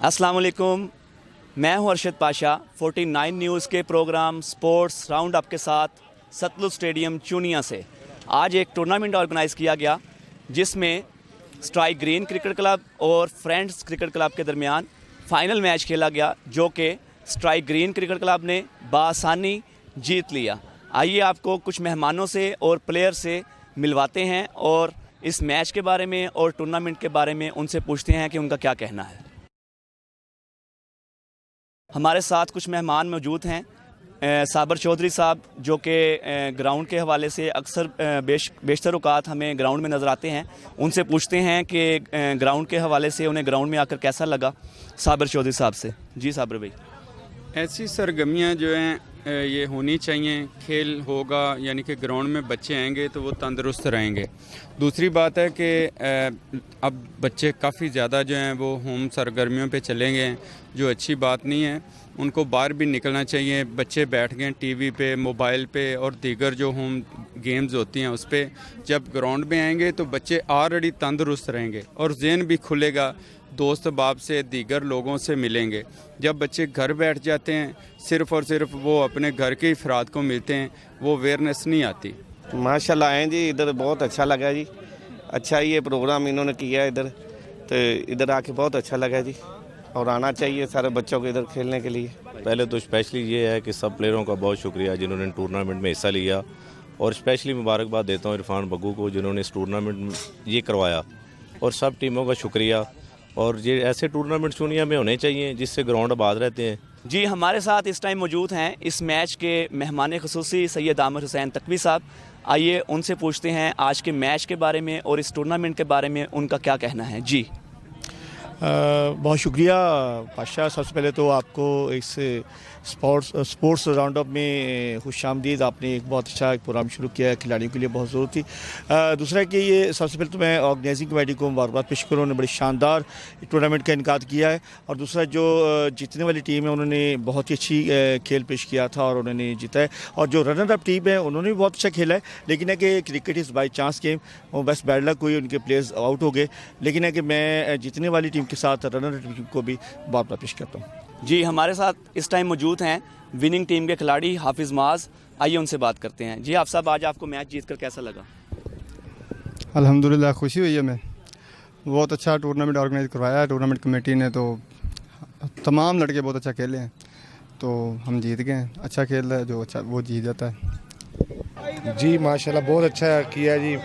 अस्सलाम वालेकुम, मैं हूं अरशद पाशा। 49 न्यूज़ के प्रोग्राम स्पोर्ट्स राउंड अप के साथ सतलुज स्टेडियम चूनिया से आज एक टूर्नामेंट ऑर्गेनाइज़ किया गया जिसमें स्ट्राइक ग्रीन क्रिकेट क्लब और फ्रेंड्स क्रिकेट क्लब के दरमियान फ़ाइनल मैच खेला गया, जो कि स्ट्राइक ग्रीन क्रिकेट क्लब ने बासानी जीत लिया। आइए आपको कुछ मेहमानों से और प्लेयर से मिलवाते हैं और इस मैच के बारे में और टूर्नामेंट के बारे में उनसे पूछते हैं कि उनका क्या कहना है। हमारे साथ कुछ मेहमान मौजूद हैं। साबर चौधरी साहब, जो कि ग्राउंड के हवाले से अक्सर बेशतर औकात हमें ग्राउंड में नज़र आते हैं, उनसे पूछते हैं कि ग्राउंड के हवाले से उन्हें ग्राउंड में आकर कैसा लगा। साबर चौधरी साहब से। जी साबर भाई। ऐसी सरगर्मियाँ जो हैं ये होनी चाहिए। खेल होगा यानी कि ग्राउंड में बच्चे आएंगे तो वो तंदुरुस्त रहेंगे। दूसरी बात है कि अब बच्चे काफ़ी ज़्यादा जो हैं वो होम सरगर्मियों पे चले गए हैं, जो अच्छी बात नहीं है। उनको बाहर भी निकलना चाहिए। बच्चे बैठ गए टीवी पे, मोबाइल पे और दीगर जो होम गेम्स होती हैं उस पर। जब ग्राउंड में आएंगे तो बच्चे ऑलरेडी तंदुरुस्त रहेंगे और ज़हन भी खुलेगा, दोस्त बाप से दीगर लोगों से मिलेंगे। जब बच्चे घर बैठ जाते हैं सिर्फ़ और सिर्फ वो अपने घर के अफराद को मिलते हैं, वो अवेयरनेस नहीं आती। माशाल्लाह हैं जी, इधर बहुत अच्छा लगा जी। अच्छा ये प्रोग्राम इन्होंने किया इधर, तो इधर आके बहुत अच्छा लगा जी, और आना चाहिए सारे बच्चों को इधर खेलने के लिए। पहले तो स्पेशली ये है कि सब प्लेयरों का बहुत शुक्रिया जिन्होंने टूर्नामेंट में हिस्सा लिया, और स्पेशली मुबारकबाद देता हूँ इरफान बग्गू को जिन्होंने इस टूर्नामेंट में ये करवाया, और सब टीमों का शुक्रिया। और ये ऐसे टूर्नामेंट चूनिया में होने चाहिए जिससे ग्राउंड आबाद रहते हैं। जी, हमारे साथ इस टाइम मौजूद हैं इस मैच के मेहमान खुसूसी सैयद आमिर हुसैन तकवी साहब। आइए उनसे पूछते हैं आज के मैच के बारे में और इस टूर्नामेंट के बारे में उनका क्या कहना है। जी बहुत शुक्रिया पाशा। सबसे पहले तो आपको इस स्पोर्ट्स राउंड अप में खुशामदीद। आपने एक बहुत अच्छा एक प्रोग्राम शुरू किया है, खिलाड़ियों के लिए बहुत ज़रूरत थी। दूसरा कि ये सबसे पहले तो मैं ऑर्गेनाइजिंग कमेटी को मुबारकबाद पेश करूँ, उन्होंने बड़ी शानदार टूर्नामेंट का इनकाद किया है। और दूसरा जो जीतने वाली टीम है उन्होंने बहुत ही अच्छी खेल पेश किया था और उन्होंने जीता है। और जो रनर अप टीम है उन्होंने भी बहुत अच्छा खेला है, लेकिन है कि cricket is by chance game, और बस बैड लक हुई, उनके प्लेयर्स आउट हो गए। लेकिन है कि मैं जीतने वाली टीम के साथ रनर टीम को भी मुबारकबाद पेश करता हूँ। जी, हमारे साथ इस टाइम मौजूद हैं विनिंग टीम के खिलाड़ी हाफिज़ माज। आइए उनसे बात करते हैं। जी हाफ़िज़ साहब, आज आपको मैच जीतकर कैसा लगा? अल्हम्दुलिल्लाह खुशी हुई है। मैं बहुत अच्छा टूर्नामेंट ऑर्गेनाइज करवाया है टूर्नामेंट कमेटी ने, तो तमाम लड़के बहुत अच्छा खेले हैं, तो हम जीत गए हैं। अच्छा खेल है जो अच्छा वो जीत जाता है। जी माशाल्लाह बहुत अच्छा किया जी।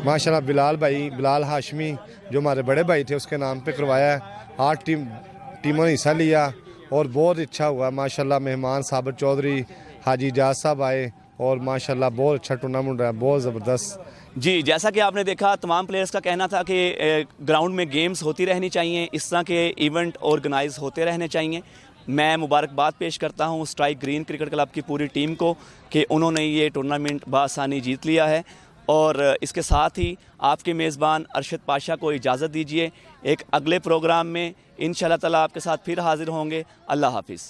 माशाल्लाह बिलाल हाशमी जो हमारे बड़े भाई थे उसके नाम पे करवाया है। 8 टीमों ने हिस्सा लिया और बहुत अच्छा हुआ माशाल्लाह। मेहमान साबर चौधरी, हाजी इजाज साहब आए और माशाल्लाह बहुत अच्छा टूर्नामेंट रहा, बहुत ज़बरदस्त। जी, जैसा कि आपने देखा, तमाम प्लेयर्स का कहना था कि ग्राउंड में गेम्स होती रहनी चाहिए, इस तरह के इवेंट ऑर्गेनाइज होते रहने चाहिए। मैं मुबारकबाद पेश करता हूं स्ट्राइक ग्रीन क्रिकेट क्लब की पूरी टीम को कि उन्होंने ये टूर्नामेंट बआसानी जीत लिया है। और इसके साथ ही आपके मेज़बान अरशद पाशा को इजाज़त दीजिए। एक अगले प्रोग्राम में इंशाअल्लाह ताला आपके साथ फिर हाज़िर होंगे। अल्लाह हाफिज़।